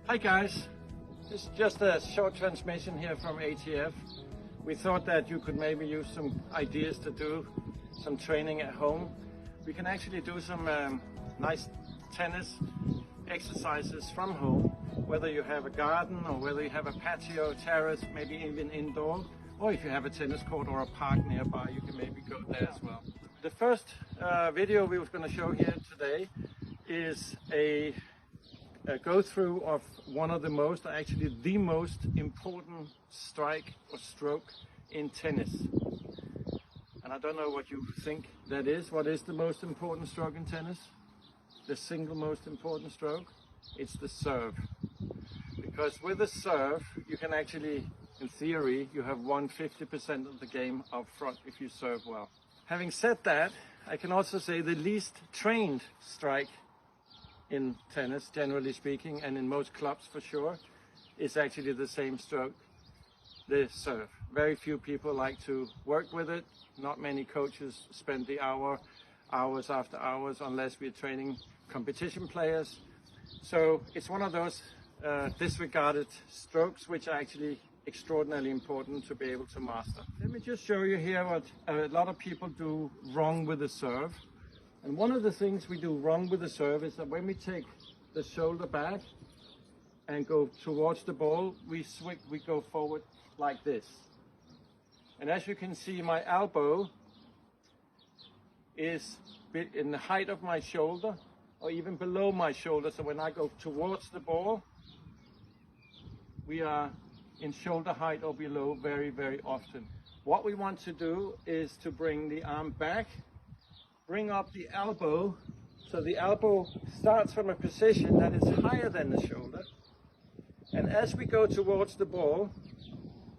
Hi guys, this is just a short transmission here from ATF. We thought that you could maybe use some ideas to do some training at home. We can actually do some nice tennis exercises from home, whether you have a garden or whether you have a patio, terrace, maybe even indoor, or if you have a tennis court or a park nearby, you can maybe go there as well. The first video we were going to show here today is a go through of one of the most, actually the most important strike or stroke in tennis. And I don't know what you think that is. What is the most important stroke in tennis? The single most important stroke? It's the serve. Because with the serve, you can actually, in theory, you have won 50% of the game up front if you serve well. Having said that, I can also say the least trained strike in tennis, generally speaking, and in most clubs for sure, is actually the same stroke, the serve. Very few people like to work with it. Not many coaches spend the hours after hours, unless we're training competition players. So it's one of those disregarded strokes which are actually extraordinarily important to be able to master. Let me just show you here what a lot of people do wrong with the serve. And one of the things we do wrong with the serve is that when we take the shoulder back and go towards the ball, we go forward like this. And as you can see, my elbow is in the height of my shoulder or even below my shoulder. So when I go towards the ball, we are in shoulder height or below very, very often. What we want to do is to bring the arm back, bring up the elbow, so the elbow starts from a position that is higher than the shoulder. And as we go towards the ball,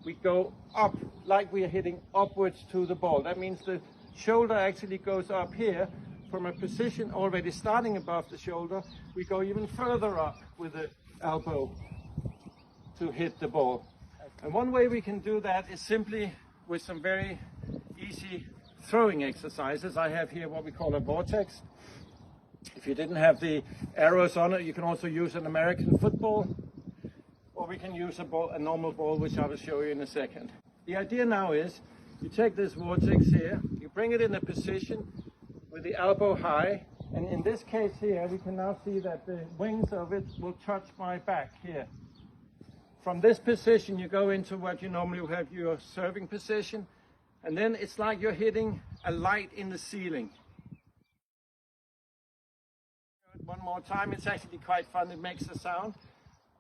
we go up like we are hitting upwards to the ball. That means the shoulder actually goes up here from a position already starting above the shoulder. We go even further up with the elbow to hit the ball. And one way we can do that is simply with some very easy throwing exercises. I have here what we call a vortex. If you didn't have the arrows on it, you can also use an American football, or we can use a normal ball, which I will show you in a second. The idea now is you take this vortex here, you bring it in a position with the elbow high, and in this case here, we can now see that the wings of it will touch my back here. From this position, you go into what you normally have your serving position, and then it's like you're hitting a light in the ceiling. One more time, it's actually quite fun, it makes a sound.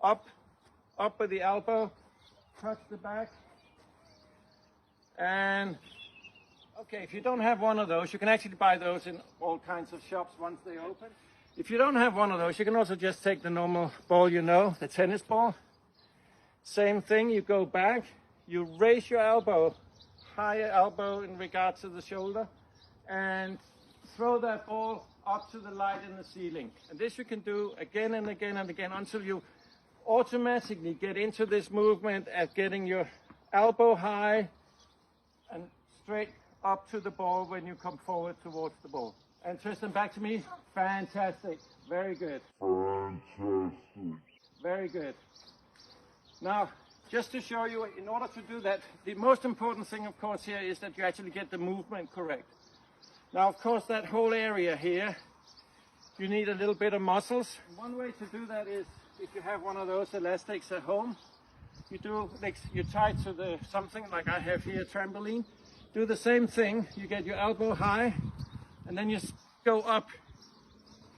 Up with the elbow, touch the back. And okay, if you don't have one of those, you can actually buy those in all kinds of shops once they open. If you don't have one of those, you can also just take the normal ball, you know, the tennis ball. Same thing, you go back, you raise your elbow, higher elbow in regards to the shoulder, and throw that ball up to the light in the ceiling. And this you can do again and again and again until you automatically get into this movement at getting your elbow high and straight up to the ball when you come forward towards the ball. And Tristan, back to me. Fantastic. Very good. Fantastic. Very good. Now, just to show you, in order to do that, the most important thing, of course, here is that you actually get the movement correct. Now, of course, that whole area here, you need a little bit of muscles. One way to do that is, if you have one of those elastics at home, you tie to something like I have here, a trampoline. Do the same thing. You get your elbow high, and then you go up,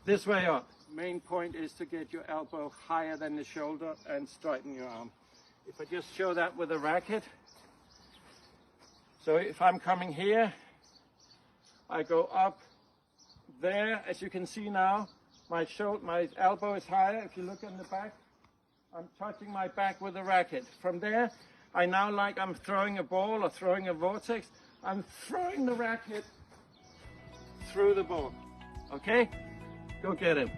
this way up. Main point is to get your elbow higher than the shoulder and straighten your arm. If I just show that with a racket. So if I'm coming here, I go up there. As you can see now, my elbow is higher. If you look in the back, I'm touching my back with a racket. From there, I now, like I'm throwing a ball or throwing a vortex, I'm throwing the racket through the ball. Okay? Go get it.